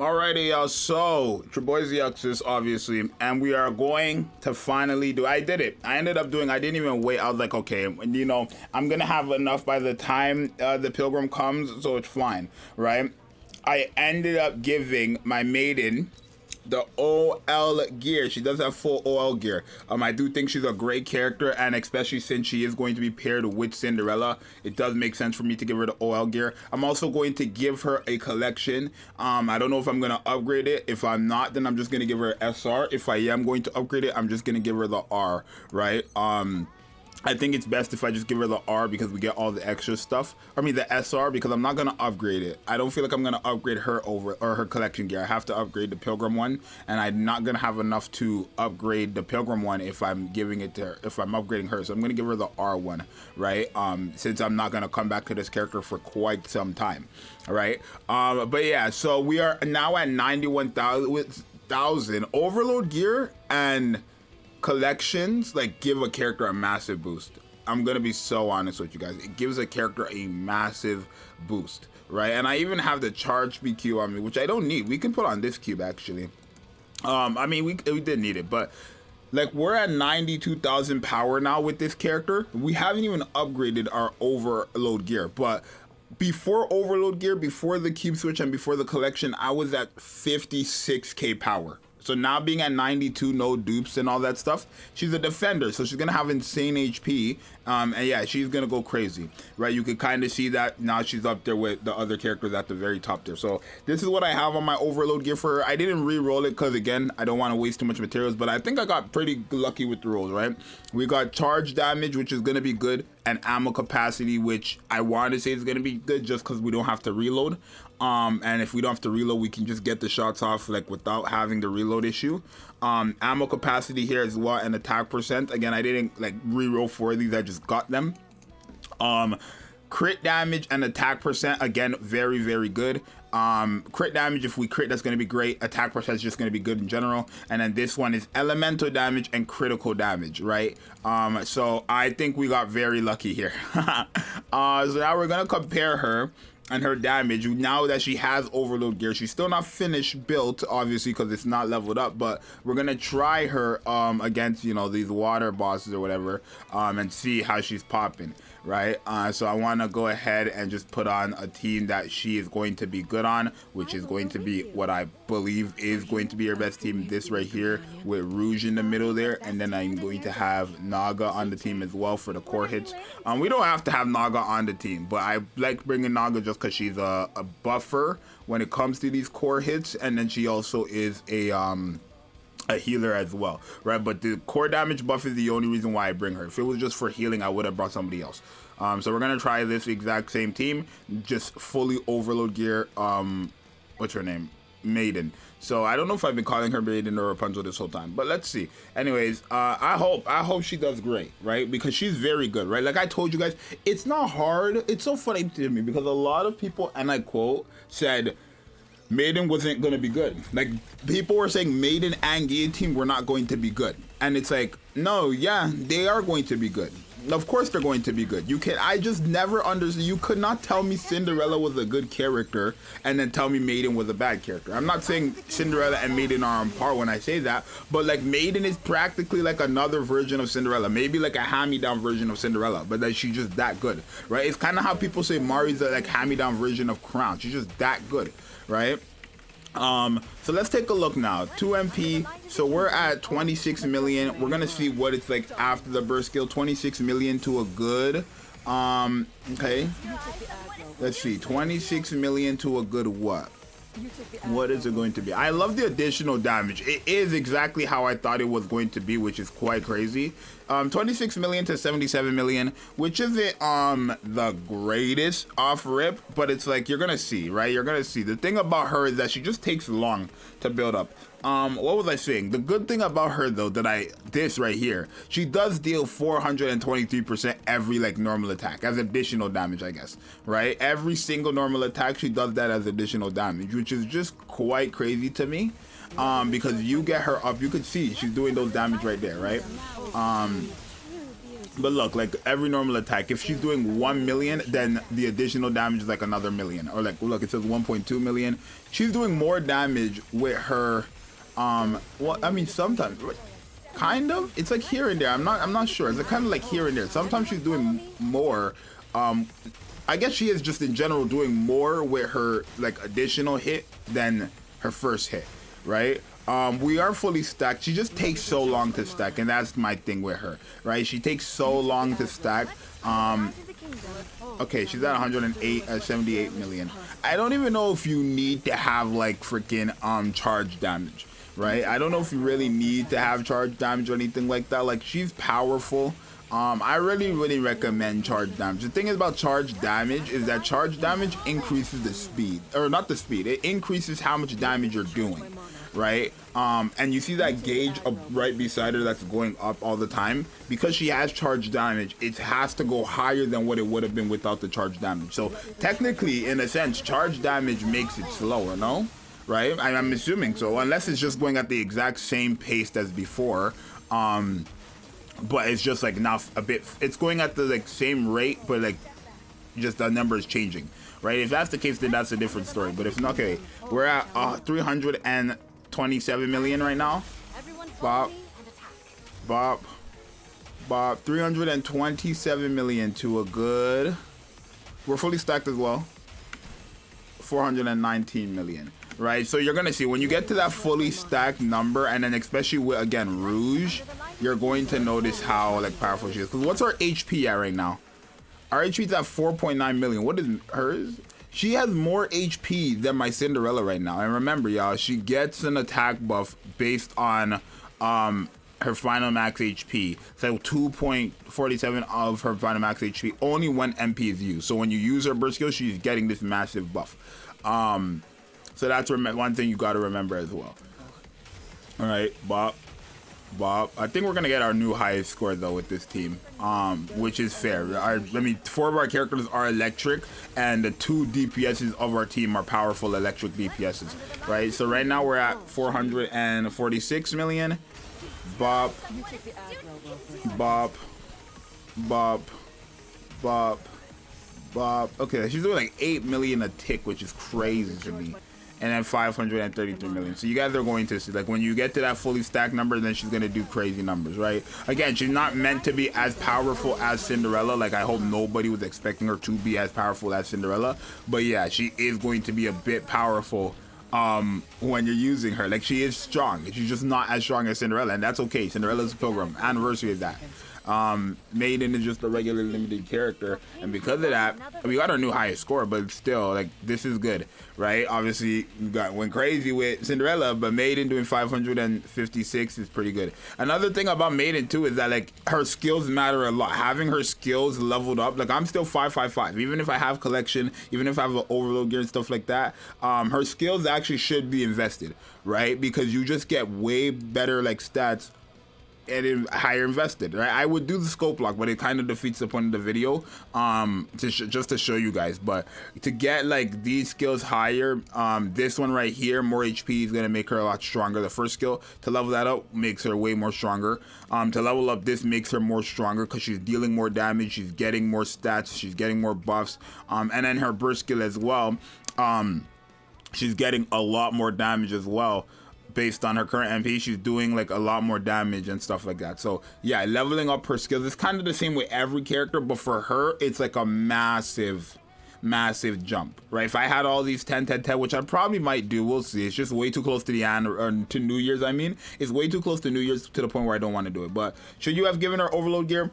Alrighty, y'all. So, your boy Zxous, obviously, and we are going to finally do. I did it. I ended up doing. I didn't even wait. I was like, okay, you know, I'm gonna have enough by the time the pilgrim comes, so it's fine, right? I ended up giving my maiden the OL gear. She does have full OL gear. I do think she's a great character, and especially since she is going to be paired with Cinderella, it does make sense for me to give her the OL gear. I'm also going to give her a collection. I don't know if I'm going to upgrade it. If I'm not, then I'm just going to give her SR. If I am going to upgrade it, I'm just going to give her the R, right? I think it's best if I just give her the R because we get all the extra stuff. I mean the SR, because I'm not gonna upgrade it. I don't feel like I'm gonna upgrade her over or her collection gear. I have to upgrade the pilgrim one, and I'm not gonna have enough to upgrade the pilgrim one if I'm giving it to her, if I'm upgrading her. So I'm gonna give her the R one, right? Since I'm not gonna come back to this character for quite some time, all right? But yeah, so we are now at 91,000 overload gear, and collections like give a character a massive boost. I'm gonna be so honest with you guys, it gives a character a massive boost, right? And I even have the charge BQ on me, which I don't need. We can put on this cube actually. I mean, we did need it, but like we're at 92,000 power now with this character. We haven't even upgraded our overload gear, but before overload gear, before the cube switch, and before the collection, I was at 56k power. So now being at 92, no dupes and all that stuff, she's a defender, so she's gonna have insane HP, and yeah, she's gonna go crazy, right? You can kind of see that now she's up there with the other characters at the very top there. So this is what I have on my overload gear for her. I didn't re-roll it because again, I don't want to waste too much materials, but I think I got pretty lucky with the rolls, right? We got charge damage, which is gonna be good, and ammo capacity, which I want to say is gonna be good just because we don't have to reload. And if we don't have to reload, we can just get the shots off like without having the reload issue. Ammo capacity here as well, and attack percent. Again, I didn't like reroll for these, I just got them. Crit damage and attack percent, again, very, very good. Crit damage, if we crit, that's going to be great. Attack percent is just going to be good in general. And then this one is elemental damage and critical damage, right? So I think we got very lucky here. So now we're going to compare her and her damage now that she has overload gear. She's still not finished built, obviously, because it's not leveled up, but we're gonna try her against, you know, these water bosses or whatever, and see how she's popping, right? So I want to go ahead and just put on a team that she is going to be good on, which is going to be what I believe is going to be her best team, this right here with Rouge in the middle there, and then I'm going to have Naga on the team as well for the core hits. We don't have to have Naga on the team, but I like bringing Naga just because she's a buffer when it comes to these core hits, and then she also is a healer as well, right? But the core damage buff is the only reason why I bring her. If it was just for healing, I would have brought somebody else. So we're gonna try this exact same team, just fully overload gear. What's her name? Maiden. So I don't know if I've been calling her Maiden or Rapunzel this whole time, but let's see. Anyways, I hope she does great, right? Because she's very good, right? Like I told you guys, it's not hard. It's so funny to me because a lot of people, and I quote, said Maiden wasn't going to be good. Like people were saying Maiden and Guillotine were not going to be good, and it's like, no, yeah, they are going to be good. Of course they're going to be good. I just never understood. You could not tell me Cinderella was a good character and then tell me Maiden was a bad character. I'm not saying Cinderella and Maiden are on par when I say that, but like Maiden is practically like another version of Cinderella, maybe like a hand-me-down version of Cinderella, but that she's just that good, right? It's kind of how people say Mari's a like hand-me-down version of Crown. She's just that good, right? So let's take a look now. 2 MP, so we're at 26 million. We're gonna see what it's like after the burst skill. 26 million to a good, okay, let's see, 26 million to a good what is it going to be? I love the additional damage. It is exactly how I thought it was going to be, which is quite crazy. 26 million to 77 million, which isn't the greatest off rip, but it's like, you're gonna see, right? You're gonna see. The thing about her is that she just takes long to build up. What was I saying? The good thing about her though, this right here, she does deal 423% every like normal attack as additional damage, I guess, right? Every single normal attack, she does that as additional damage, which is just quite crazy to me. Because you get her up, you could see she's doing those damage right there, right? But look, like every normal attack, if she's doing 1 million, then the additional damage is like another million. Or like, look, it says 1.2 million. She's doing more damage with her, well, I mean, sometimes, kind of. It's like here and there. I'm not sure. It's like kind of like here and there. Sometimes she's doing more. I guess she is just in general doing more with her like additional hit than her first hit, right? We are fully stacked. She just takes so long to stack, and that's my thing with her, right? She takes so long to stack. Okay, she's at 78 million. I don't even know if you need to have like freaking charge damage, right? I don't know if you really need to have charge damage or anything like that. Like, she's powerful. I really recommend charge damage. The thing is about charge damage is that charge damage increases the speed, or not the speed, it increases how much damage you're doing, right? And you see that gauge up right beside her that's going up all the time. Because she has charge damage, it has to go higher than what it would have been without the charge damage. So technically, in a sense, charge damage makes it slower, no? Right? I'm assuming so, unless it's just going at the exact same pace as before. But it's just like now a bit, it's going at the like same rate, but like just the number is changing, right? If that's the case, then that's a different story. But if not, okay, we're at 327 million right now. Bop, bop, bop. 327 million to a good. We're fully stacked as well. 419 million. Right, so you're gonna see when you get to that fully stacked number, and then especially with again Rouge, you're going to notice how like powerful she is. Because what's our HP at right now? Our HP is at 4.9 million. What is hers? She has more HP than my Cinderella right now. And remember, y'all, she gets an attack buff based on her final max HP. So 2.47 of her final max HP only when MP is used. So when you use her burst skill, she's getting this massive buff. So that's one thing you got to remember as well. All right, Bop, Bop. I think we're gonna get our new highest score though with this team, which is fair. I mean, 4 of our characters are electric, and the 2 DPSs of our team are powerful electric DPSs, right? So right now we're at 446 million. Bop, Bop, Bop, Bop, Bop. Okay, she's doing like 8 million a tick, which is crazy to me. And then 533 million. So you guys are going to see, like, when you get to that fully stacked number, then she's going to do crazy numbers, right? Again, she's not meant to be as powerful as Cinderella. Like, I hope nobody was expecting her to be as powerful as Cinderella. But yeah, she is going to be a bit powerful when you're using her. Like, she is strong. She's just not as strong as Cinderella, and that's okay. Cinderella's a pilgrim. Anniversary of that. Maiden is just a regular limited character, and because of that, we got our new highest score. But still, like, this is good, right? Obviously, went crazy with Cinderella, but Maiden doing 556 is pretty good. Another thing about Maiden too is that like her skills matter a lot. Having her skills leveled up, like I'm still 555, even if I have collection, even if I have an overload gear and stuff like that. Her skills actually should be invested, right? Because you just get way better like stats and higher invested, right? I would do the scope lock, but it kind of defeats the point of the video, just to show you guys. But to get like these skills higher, this one right here, more HP, is gonna make her a lot stronger. The first skill to level that up makes her way more stronger. To level up this makes her more stronger because she's dealing more damage, she's getting more stats, she's getting more buffs, and then her burst skill as well. She's getting a lot more damage as well. Based on her current MP, she's doing like a lot more damage and stuff like that. So yeah, leveling up her skills is kind of the same with every character, but for her it's like a massive jump, right? If I had all these 10 10 10, which I probably might do, we'll see. It's just way too close to the end, or to New Year's. I mean, it's way too close to New Year's to the point where I don't want to do it. But should you have given her overload gear?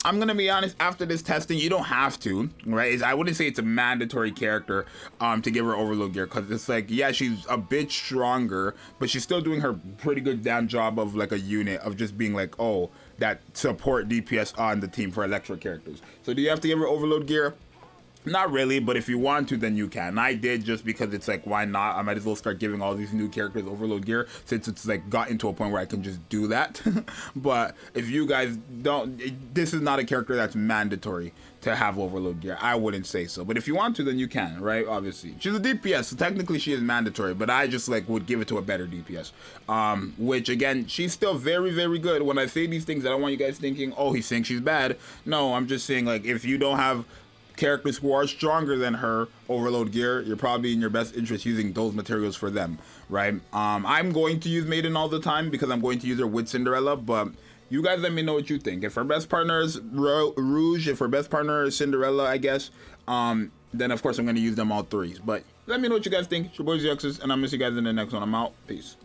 I'm gonna be honest, after this testing, you don't have to, right? I wouldn't say it's a mandatory character to give her overload gear, because it's like, yeah, she's a bit stronger, but she's still doing her pretty good damn job of like a unit of just being like, oh, that support DPS on the team for electric characters. So do you have to give her overload gear? Not really, but if you want to, then you can. I did just because it's like, why not? I might as well start giving all these new characters overload gear since it's like gotten to a point where I can just do that. But if you guys don't, this is not a character that's mandatory to have overload gear. I wouldn't say so. But if you want to, then you can, right? Obviously. She's a DPS, so technically she is mandatory, but I just like would give it to a better DPS. Which again, she's still very, very good. When I say these things, I don't want you guys thinking, oh, he's saying she's bad. No, I'm just saying like if you don't have characters who are stronger than her overload gear, you're probably in your best interest using those materials for them, right? I'm going to use Maiden all the time because I'm going to use her with Cinderella, but you guys let me know what you think. If her best partner is Rouge, if her best partner is Cinderella, I guess, then of course I'm going to use them all threes. But let me know what you guys think. It's your boy Zxous, and I'll miss you guys in the next one. I'm out. Peace.